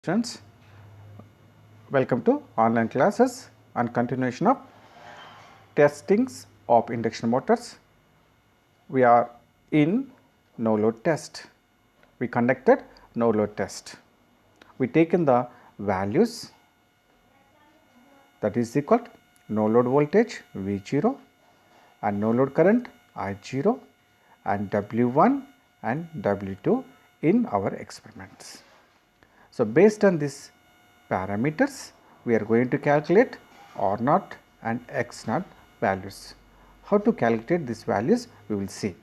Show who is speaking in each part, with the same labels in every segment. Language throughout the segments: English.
Speaker 1: Students, welcome to online classes and continuation of testings of induction motors. We are in no load test. We conducted no load test. We taken the values, that is equal to no load voltage V0 and no load current I0 and W1 and W2 in our experiments. So, based on these parameters, we are going to calculate R0 and X0 values. How to calculate these values, we will see.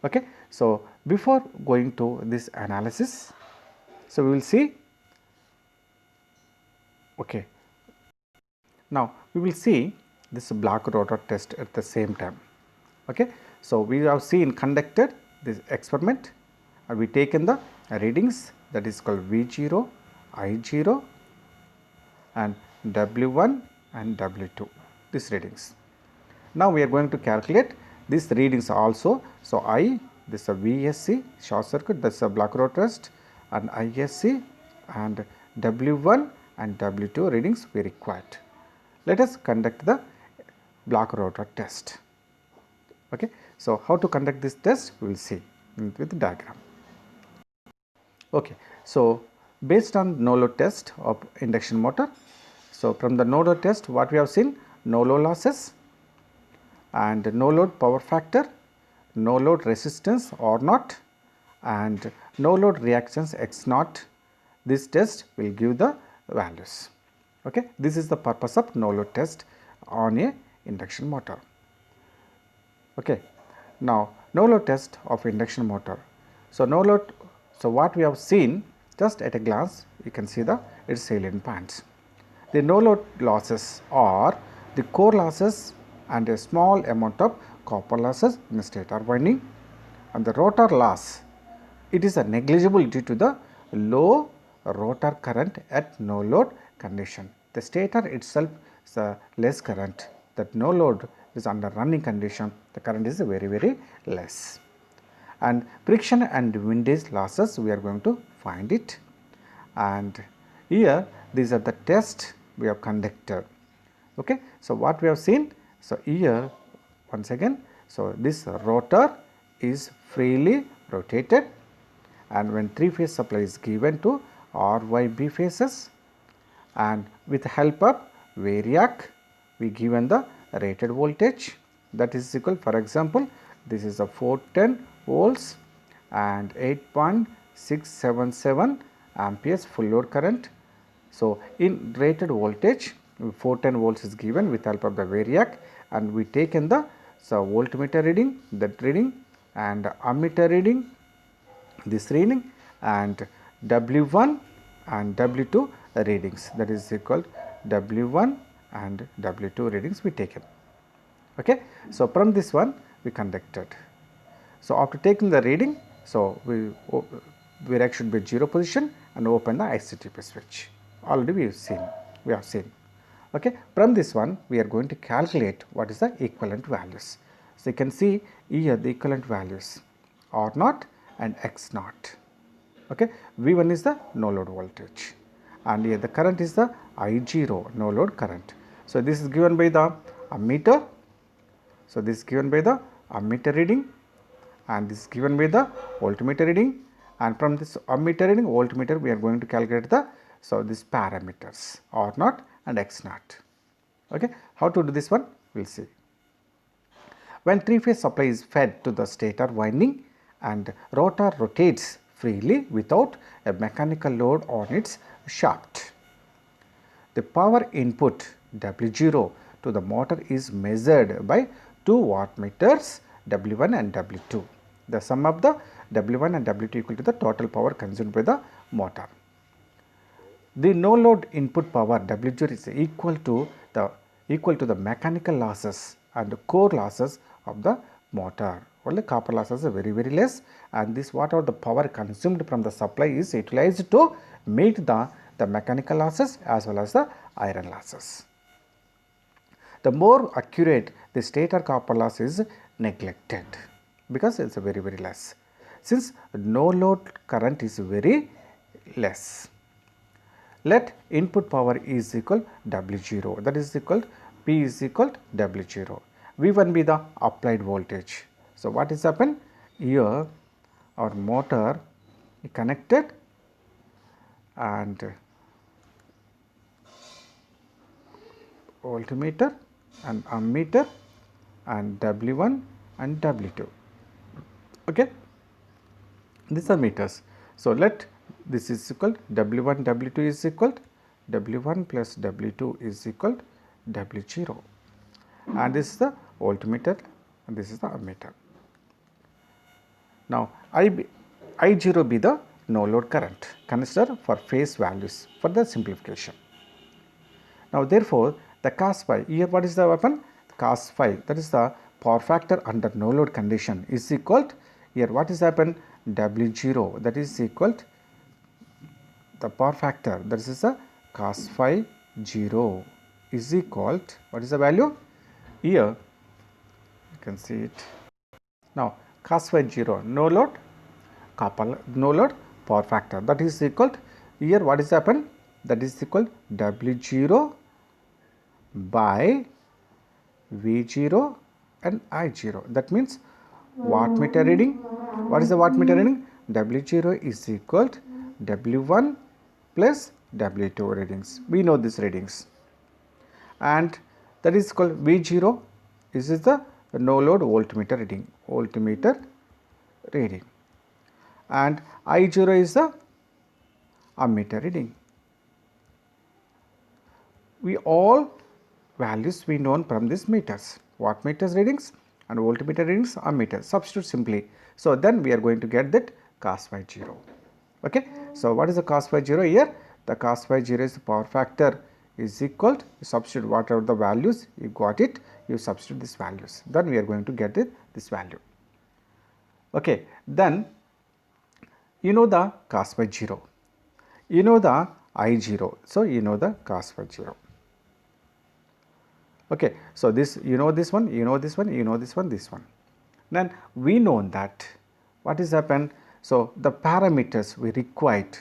Speaker 1: Okay. So, before going to this analysis, so we will see. Okay. Now, we will see this block rotor test at the same time. Okay. So, we have seen conducted this experiment and we taken the readings, that is called V0, I0 and W1 and W2, these readings. Now, we are going to calculate these readings also. So, this is a VSC short circuit, that is a block rotor test, and ISC and W1 and W2 readings we required. Let us conduct the block rotor test. Okay. So, how to conduct this test, we will see with the diagram. Okay. So, based on no load test of induction motor. So, from the no load test, what we have seen, no load losses and no load power factor, no load resistance R0 and no load reactance X0. This test will give the values. Okay. This is the purpose of no load test on a induction motor. Okay. Now, no load test of induction motor. So, no load, so what we have seen, just at a glance you can see the its salient points. The no load losses are the core losses and a small amount of copper losses in the stator winding, and the rotor loss, it is a negligible due to the low rotor current at no load condition. The stator itself is a less current, that no load is under running condition, the current is very less. And friction and windage losses, we are going to find it, and here these are the tests we have conducted. Okay. So, what we have seen, so here once again, so this rotor is freely rotated, and when 3-phase supply is given to RYB phases, and with help of variac we given the rated voltage, that is equal, for example, this is a 410 volts and 8.677 amperes full load current. So, in rated voltage 410 volts is given with help of the variac, and we taken the voltmeter reading, that reading, and ammeter reading, this reading, and W1 and W2 readings, that is equal W1 and W2 readings we taken. Okay. So, from this one we conducted. So, after taking the reading, so variac should be 0 position and open the ICTP switch. Already we have seen. Okay. From this one we are going to calculate what is the equivalent values. So, you can see here the equivalent values R0 and X0. Okay. V1 is the no load voltage, and here the current is the I0 no load current. So, this is given by the ammeter. So, this is given by the ammeter reading, and this is given by the voltmeter reading, and from this ammeter reading, voltmeter, we are going to calculate the, so these parameters R0 and X0. Okay. How to do this one, we will see. When 3-phase supply is fed to the stator winding and rotor rotates freely without a mechanical load on its shaft, the power input W0 to the motor is measured by 2 wattmeters W1 and W2. The sum of the W1 and W2 equal to the total power consumed by the motor. The no load input power W0 is equal to the mechanical losses and core losses of the motor. Only copper losses are very less, and this whatever the power consumed from the supply is utilized to meet the mechanical losses as well as the iron losses. The more accurate the stator copper loss is neglected because it is very less, since no load current is very less. let input power is equal W0, that is equal P is equal W0. V1 be the applied voltage. So, what is happened here? Our motor is connected and voltmeter and ammeter and W1 and W2. Okay, these are meters. So, let this is equal W1 W2 is equal W1 plus W2 is equal W0, and this is the voltmeter and this is the ammeter. Now, I0 be the no load current, consider for phase values for the simplification. Now, therefore, the cos phi, here what is the weapon? Cos phi, that is the power factor under no load condition is equal to, here what is happen? W0, that is equal to the power factor, that is the cos phi 0 is equal to, what is the value? Here you can see it. Now, cos phi 0 no load power factor, that is equal to, here what is happen? That is equal to W0 by V0 and I0. That means wattmeter reading. What is the wattmeter reading? W0 is equal to W1 plus W2 readings. We know these readings. And that is called V0. This is the no load voltmeter reading. And I0 is the ammeter reading. We all values we known from these meters, wattmeters readings and voltmeter readings, ammeter, substitute simply. So, then we are going to get that cos phi 0. Okay. So, what is the cos phi 0 here? The cos phi 0 is the power factor is equal to, substitute whatever the values you got it, you substitute these values, then we are going to get this value. Okay. Then you know the cos phi 0, you know the I0, so you know the cos phi 0. Okay, so this you know this one, you know this one, you know this one, this one. Then we know that what is happened. So the parameters we required.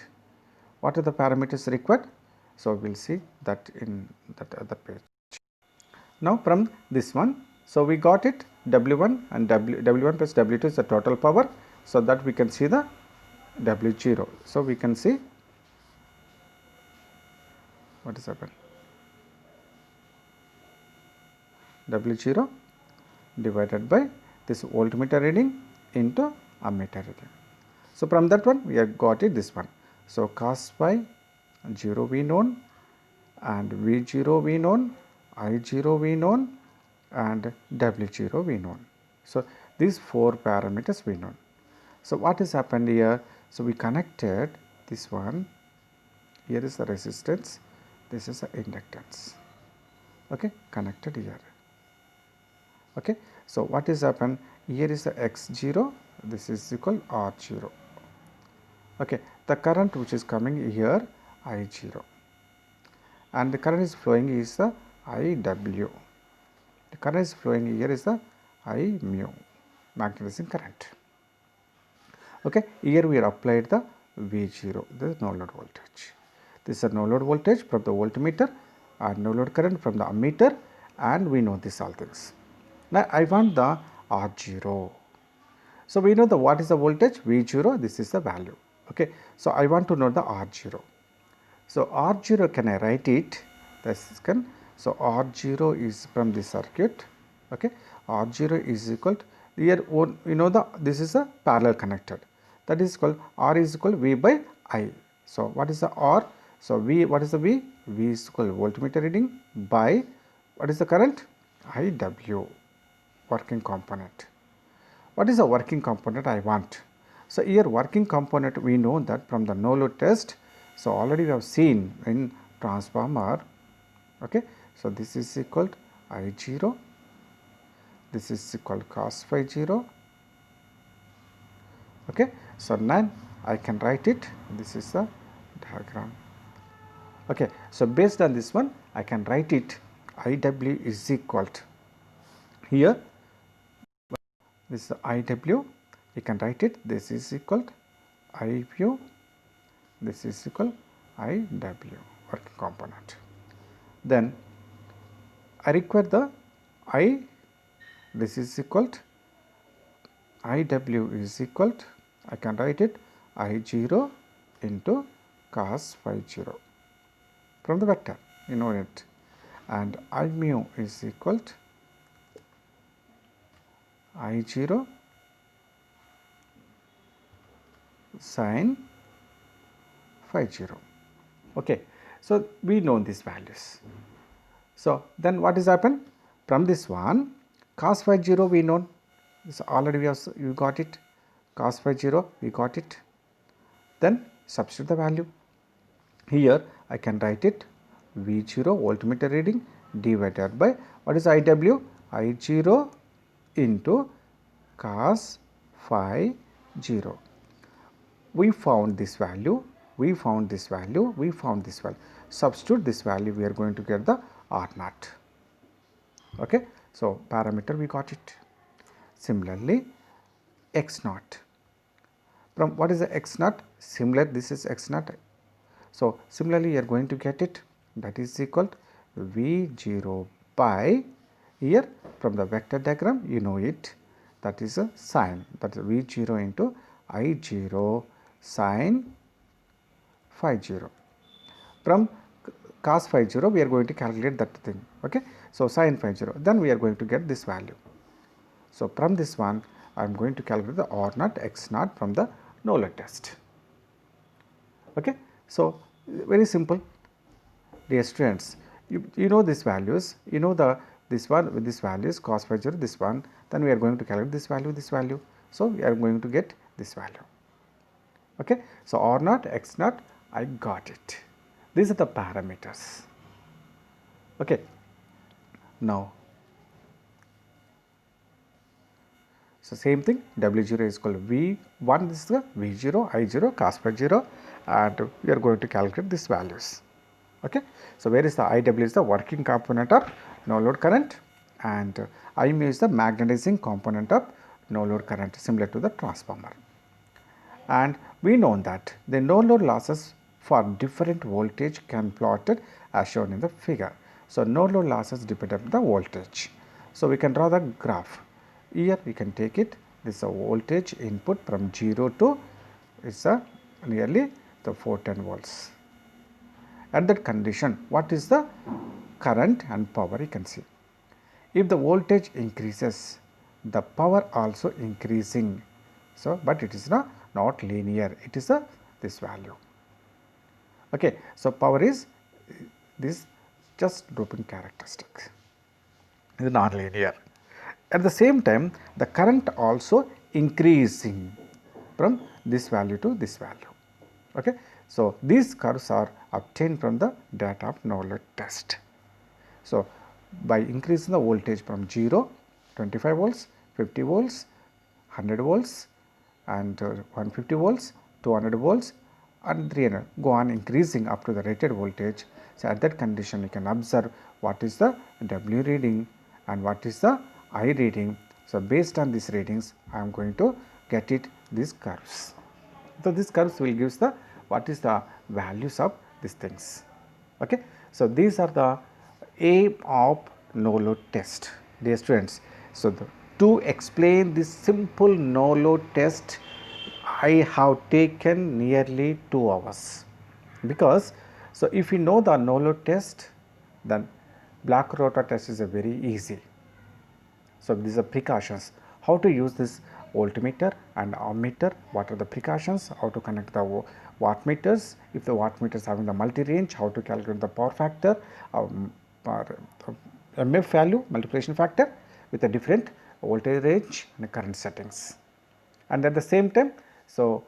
Speaker 1: What are the parameters required? So we will see that in that other page. Now from this one, so we got it W1 and W1 plus W2 is the total power. So that we can see the W0. So we can see what is happened. W0 divided by this voltmeter reading into ammeter reading. So, from that one we have got it this one. So, cos phi 0 we known and V0 we known, I0 we known and W0 we known. So, these 4 parameters we known. So, what has happened here? So, we connected this one, here is the resistance, this is the inductance, okay, connected here. Okay. So, what is happened here is the x0, this is equal R0. Okay. The current which is coming here I0 and the current is flowing is the IW. The current is flowing here is the I mu, magnetizing current. Okay. Here we are applied the V0, this is no load voltage. This is a no load voltage from the voltmeter and no load current from the ammeter, and we know these all things. Now, I want the R0. So, we know the what is the voltage V0, this is the value. Okay. So, I want to know the R0. So, R0 can I write it? So, R0 is from the circuit. Okay. R0 is equal to here you know the this is a parallel connected, that is called R is equal V by I. So, what is the R? So, V, what is the V? V is equal voltmeter reading by what is the current? IW. Working component. What is the working component I want? So, here working component we know that from the no load test. So, already we have seen in transformer. Okay. So, this is equal to I0, this is equal to cos phi 0. Okay. So, now I can write it, this is the diagram. Okay. So, based on this one I can write it IW is equal to here. This is IW, you can write it, this is equal to IU, this is equal IW. working component. Then I require the I, this is equal to IW is equal to, I can write it I0 into cos phi 0 from the vector, you know it, and I mu is equal to I0 sin phi 0. Okay. So, we know these values. So, then what is happened? From this one, cos phi 0 we know, this already we have, you got it, cos phi 0 we got it. Then substitute the value. Here I can write it V0 voltmeter reading divided by what is IW? I0 into cos phi 0. We found this value, we found this value, we found this value. Substitute this value, we are going to get the R naught. Okay. So, parameter we got it. Similarly, X naught. From what is the X naught? Similar, this is X naught. So, similarly, you are going to get it, that is equal to V0 by, here from the vector diagram you know it, that is a sine, that is V0 into I0 sine phi 0. From cos phi 0 we are going to calculate that thing. Okay. So, sine phi 0, then we are going to get this value. So, from this one I am going to calculate the R naught X naught from the Noload test. Okay. So, very simple, dear students, you know these values, you know the this one with this values cos phi 0, this one, then we are going to calculate this value. So, we are going to get this value. Okay. So, R naught X naught I got it. These are the parameters. Okay. Now, so same thing, W0 is equal to V1, this is the V0, I0, cos phi 0, and we are going to calculate these values. Okay. So, where is the IW is the working component of no load current, and I mu is the magnetizing component of no load current, similar to the transformer. And we know that the no load losses for different voltage can be plotted as shown in the figure. So, no load losses depend on the voltage. So, we can draw the graph. Here we can take it, this is a voltage input from 0 to it's a nearly the 410 volts. At that condition, what is the current and power you can see. If the voltage increases, the power also increasing. So, but it is not linear, it is this value. Okay. So, power is this just dropping characteristic, it is not linear. At the same time, the current also increasing from this value to this value. Okay. So, these curves are obtained from the data of Noload test. So, by increasing the voltage from 0, 25 volts, 50 volts, 100 volts and 150 volts, 200 volts and 300, go on increasing up to the rated voltage. So, at that condition you can observe what is the W reading and what is the I reading. So, based on these readings I am going to get it these curves. So, these curves will give the what is the values of these things. Okay. So, these are the aim of no load test, dear students. So, to explain this simple no load test I have taken nearly 2 hours, because so if you know the no load test, then black rotor test is a very easy. So, these are precautions, how to use this voltmeter and ammeter, what are the precautions, how to connect the wattmeters, if the wattmeter is having the multi-range, how to calculate the power factor, MF value, multiplication factor with a different voltage range and current settings. And at the same time, so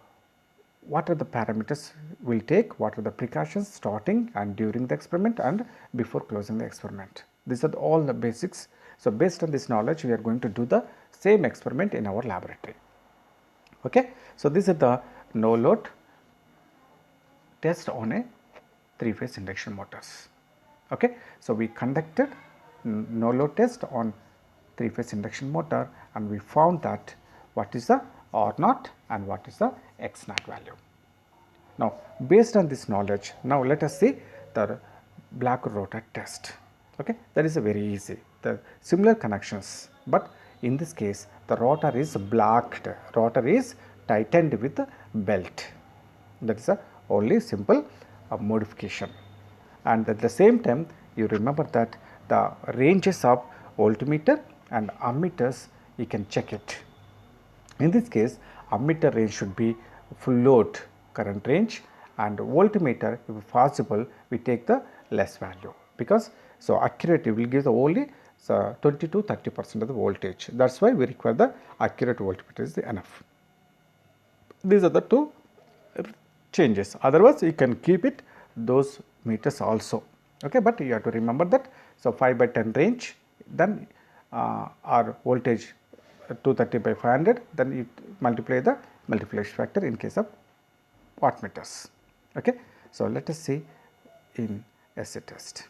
Speaker 1: what are the parameters we will take, what are the precautions starting and during the experiment and before closing the experiment. These are all the basics. So, based on this knowledge, we are going to do the same experiment in our laboratory. Okay. So, this is the no load test on a 3-phase induction motors. Okay. So, we conducted no load test on 3-phase induction motor and we found that what is the R naught and what is the X naught value. Now, based on this knowledge, now let us see the black rotor test. Okay, that is a very easy. The similar connections, but in this case the rotor is blocked, rotor is tightened with a belt. That is a only simple modification. And at the same time you remember that the ranges of voltmeter and ammeters you can check it. In this case ammeter range should be full load current range, and voltmeter if possible we take the less value, because so accurate will give the only 20 to 30% of the voltage. That is why we require the accurate voltmeter is enough. These are the two changes, otherwise you can keep it those meters also. Okay, but you have to remember that. So 5 by 10 range, then our voltage 230 by 500, then you multiply the multiplication factor in case of wattmeters. Okay, so let us see in AC test,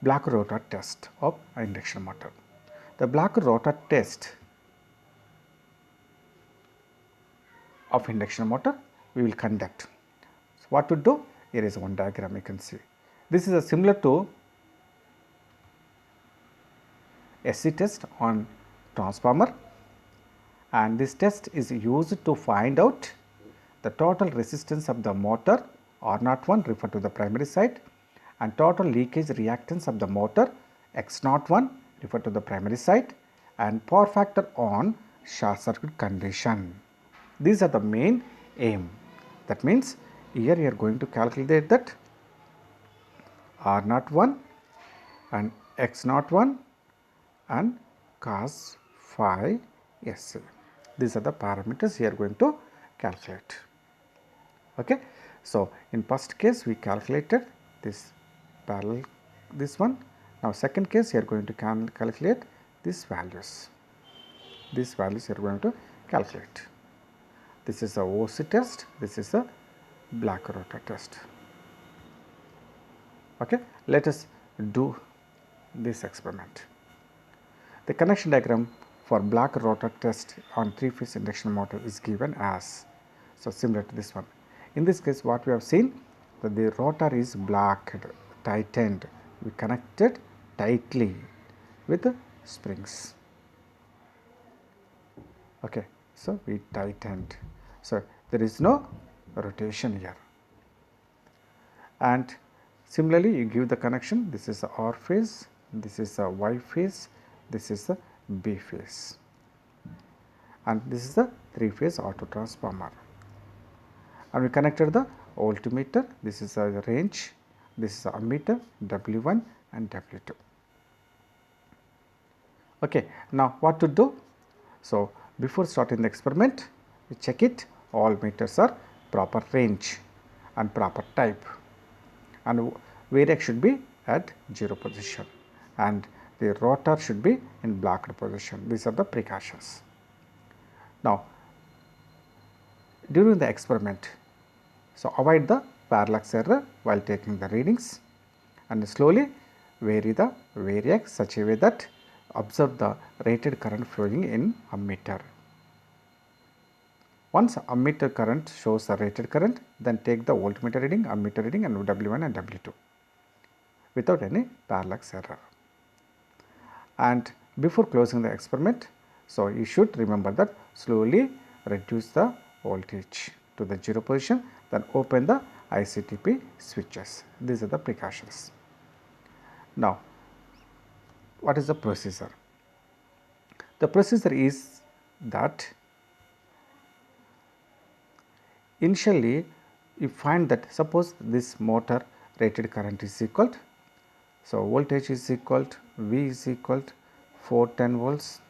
Speaker 1: black rotor test of induction motor. The black rotor test of induction motor we will conduct. So what to do? Here is one diagram you can see. This is a similar to SC test on transformer, and this test is used to find out the total resistance of the motor R01 referred to the primary side, and total leakage reactance of the motor X01 referred to the primary side, and power factor on short circuit condition. These are the main aim. That means here you are going to calculate that R01 and X01 and cos phi SC. These are the parameters you are going to calculate. Okay. So in first case we calculated this parallel, this one. Now second case you are going to calculate these values. These values you are going to calculate. This is a OC test, this is a black rotor test. Okay, let us do this experiment. The connection diagram for black rotor test on 3-phase induction motor is given as, so similar to this one. In this case what we have seen, that the rotor is blocked, tightened, we connected tightly with springs. Okay, so we tightened, so there is no rotation here. And similarly you give the connection, this is the R phase, this is the Y phase, this is the B phase, and this is the 3-phase auto transformer, and we connected the voltmeter, this is the range, this is the ammeter W1 and W2. Okay, now what to do? So before starting the experiment we check it, all meters are proper range and proper type, and variac should be at 0 position, and the rotor should be in blocked position. These are the precautions. Now during the experiment, so avoid the parallax error while taking the readings, and slowly vary the variac such a way that observe the rated current flowing in ammeter. Once ammeter current shows the rated current, then take the voltmeter reading, ammeter reading, and W1 and W2 without any parallax error. And before closing the experiment, so you should remember that slowly reduce the voltage to the 0 position, then open the ICTP switches. These are the precautions. Now what is the procedure? The procedure is that initially you find that, suppose this motor rated current is equal to, so voltage is equal to V is equal to 410 volts,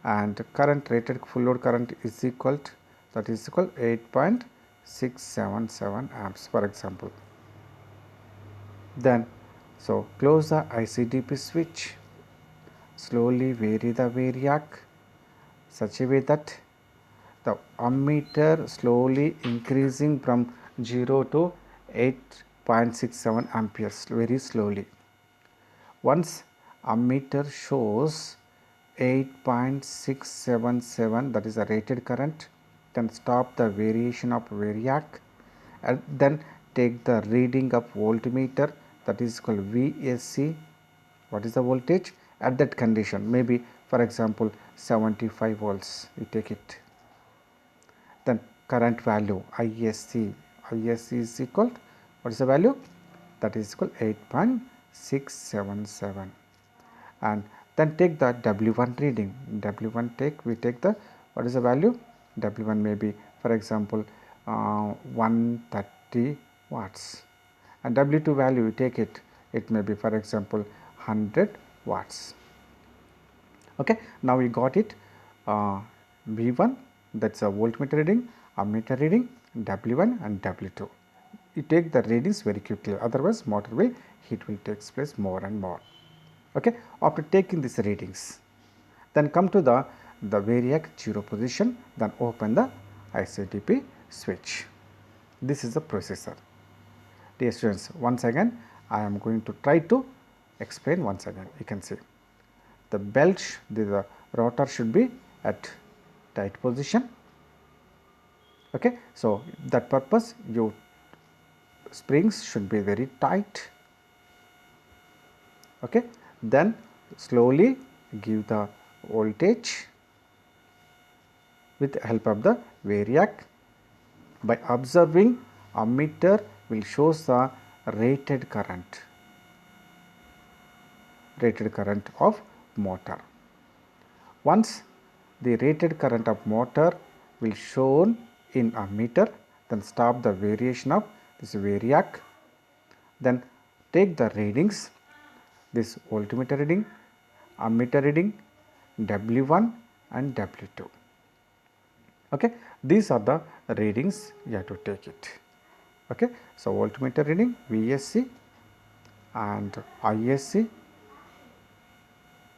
Speaker 1: and current rated full load current is equal to, that is equal 8.677 amps for example. Then so close the ICDP switch, slowly vary the variac such a way that the ammeter slowly increasing from 0 to 8.67 amperes very slowly. Once ammeter shows 8.677, that is a rated current, then stop the variation of variac and then take the reading of voltmeter, that is called VSC. What is the voltage at that condition? Maybe for example 75 volts, you take it. Then current value ISC, ISC is equal, what is the value? That is equal 8.677. And then take the W1 reading. W1 we take the, what is the value? W1 may be for example 130 watts, and W2 value you take it, it may be for example 100 watts. Okay, now we got it. V1, that's a voltmeter reading, ammeter reading, W1 and W2. You take the readings very quickly, otherwise motor will heat will takes place more and more. Okay, after taking these readings, then come to the variac 0 position, then open the ICDP switch. This is the processor. Dear students, once again I am going to try to explain once again. You can see the belt, the rotor should be at tight position. Okay, so that purpose your springs should be very tight. Okay, then slowly give the voltage with help of the variac. By observing, ammeter will show the rated current of motor. Once the rated current of motor will shown in ammeter, then stop the variation of this variac, then take the readings, this voltmeter reading, ammeter reading, W1 and W2. Okay, these are the readings you have to take it. Okay, so voltmeter reading VSC and ISC